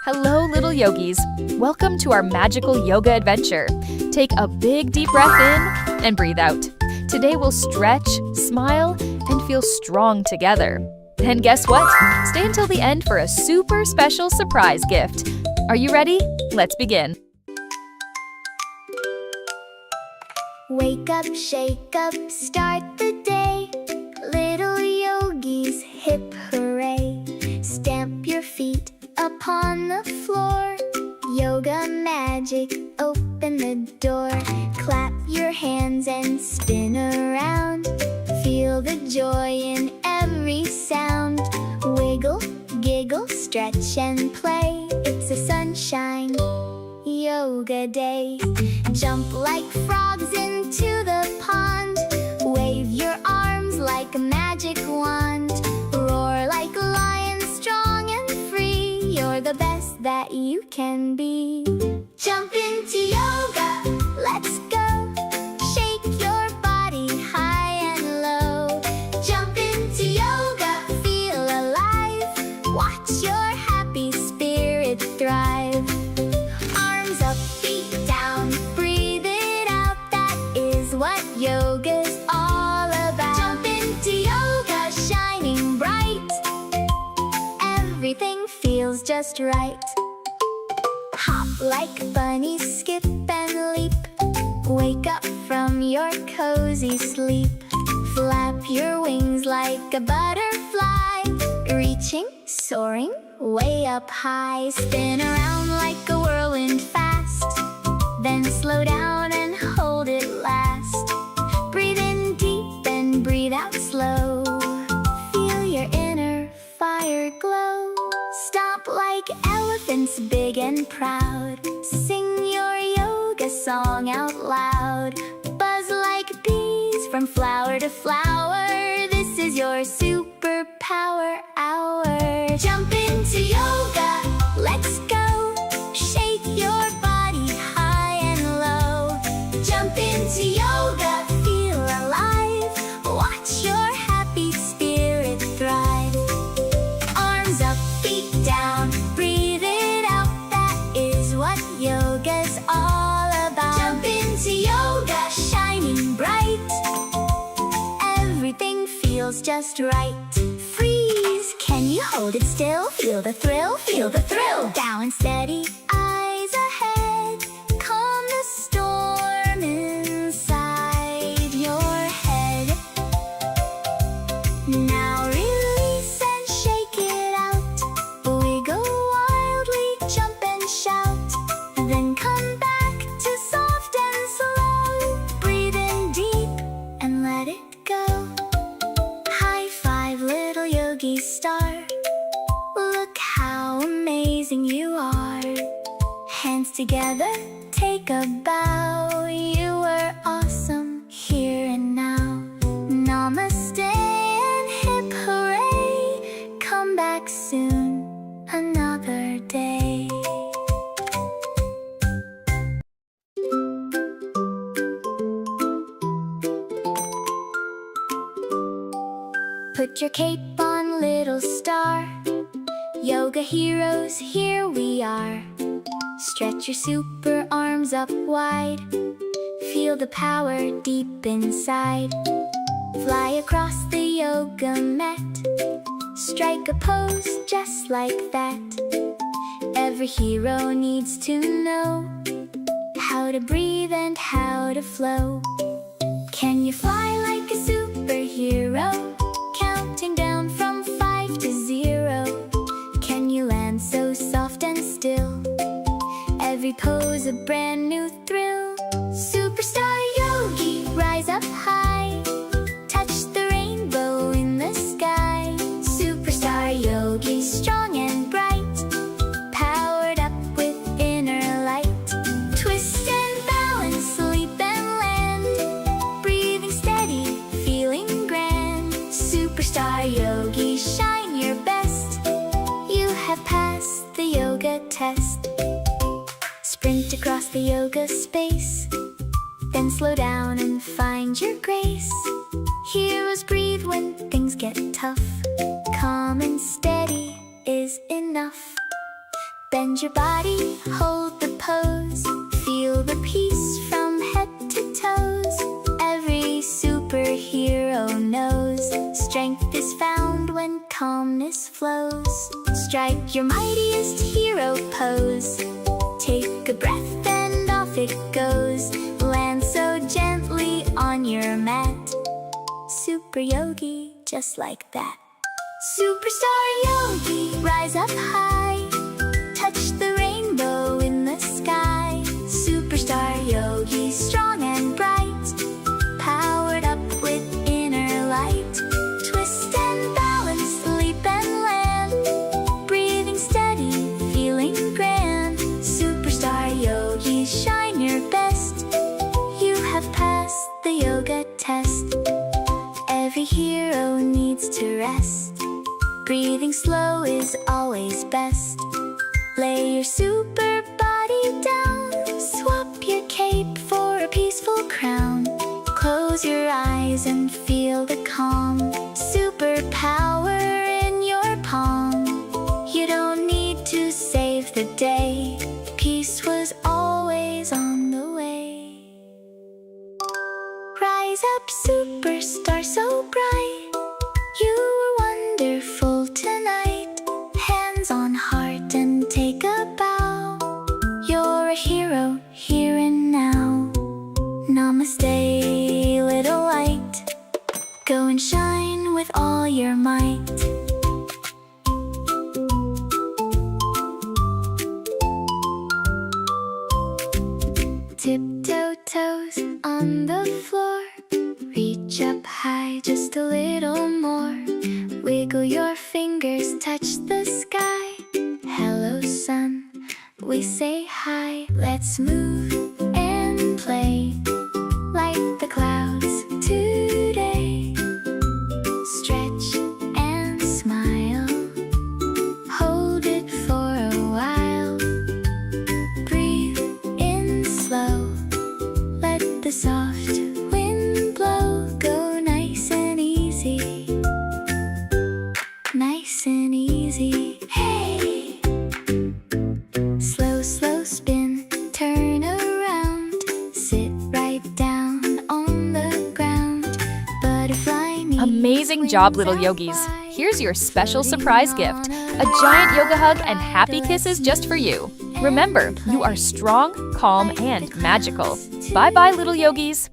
Hello, little yogis. Welcome to our magical yoga adventure. Take a big deep breath in and breathe out. Today we'll stretch, smile, and feel strong together. And guess what? Stay until the end for a super special surprise gift. Are you ready? Let's begin. Wake up, shake up, start the day. Little yogis, hip hooray. Stamp your feet upon the floor. Yoga magic, open the door. Clap your hands and spin around. Feel the joy in every sound. Wiggle, giggle, stretch and play. It's a sunshine yoga day. Jump like frogs into the pond. Wave your arms like a magic wand. Roar like a lion, strong and free. You're the best that you can be. Jump into yoga, let's go. Shake your body high and low. Jump into yoga, feel alive. Watch your happy spirit thrive. Arms up, feet down, breathe it out. That is what yoga's all about. Jump into yoga, shining bright. Everything feels just right. Hop like bunnies, skip and leap. Wake up from your cozy sleep. Flap your wings like a butterfly. Reaching, soaring, way up high. Spin around like a whirlwind fast. Then slow down and hold it last. Breathe in deep and breathe out slow. Feel your inner fire glow. Stomp like elephants, big and proud. Sing your yoga song out loud. Buzz like bees from flower to flower. This is your superpower hour. Jump into yoga, let's go. Shake your body high and low. Jump into yoga, feel alive. Watch your happy spirit thrive. Arms up, feet down, breathe it out. That is what yoga's all about. Jump into yoga, shining bright. Everything feels just right. Freeze, can you hold it still? Feel the thrill, feel the thrill. Down and steady, eyes ahead. Calm the storm inside your head. Now release and shake it out. Wiggle wildly, jump and shout. Then come back to soft and slow. Breathe in deep and let it go. High five, little yogi star. Look how amazing you are. Hands together, take a bow. You are awesome here and now. Namaste and hip hooray. Come back soon, another day. Put your cape on, little star. Yoga heroes, here we are. Stretch your super arms up wide. Feel the power deep inside. Fly across the yoga mat. Strike a pose just like that. Every hero needs to know how to breathe and how to flow. Can you fly like a superhero? Counting down from 5 to 0. Can you land so soft and still? Every pose a brand new thrill. Superstar yogi, rise up high. Touch the rainbow in the sky. Superstar yogi, strong and bright. Powered up with inner light. Twist and balance, leap and land. Breathing steady, feeling grand. Superstar yogi, shine your best. You have passed the yoga test. Sprint across the yoga space. Then slow down and find your grace. Heroes breathe when things get tough. Calm and steady is enough. Bend your body, hold the pose. Feel the peace from head to toes. Every superhero knows strength is found when calmness flows. Strike your mightiest hero pose. Take a breath and off it goes. Land so gently on your mat. Super yogi, just like that. Superstar yogi, rise up high. Touch the rainbow in the sky. Superstar yogi, strong and bright. Powered up with inner light. Twist and balance, leap and land. Breathing steady, feeling grand. Superstar yogi, shine your best. You have passed the yoga test. Every hero needs to rest. Breathing slow is always best. Lay your super body down. Swap your cape for a peaceful crown. Close your eyes and feel the calm. Superpower in your palm. You don't need to save the day. Peace was always on the way. Rise up, superstar so bright. You were wonderful tonight. Hands on heart and take a bow. You're a hero here and now. Namaste, little light. Go and shine with all your might. Tiptoe toes on the floor. Reach up high just a little more. Wiggle your fingers, touch the sky. Hello sun, we say hi. Let's move and play like the clouds today. Stretch and smile. Hold it for a while. Breathe in slow. Let the soft wind blow. Go nice and easy. Nice and easy. Hey! Slow, slow spin. Turn around. Sit right down on the ground. Butterfly knees. Amazing job, little yogis. Here's your special surprise gift. A giant yoga hug and happy kisses just for you. Remember, you are strong, calm, and magical. Bye-bye, little yogis.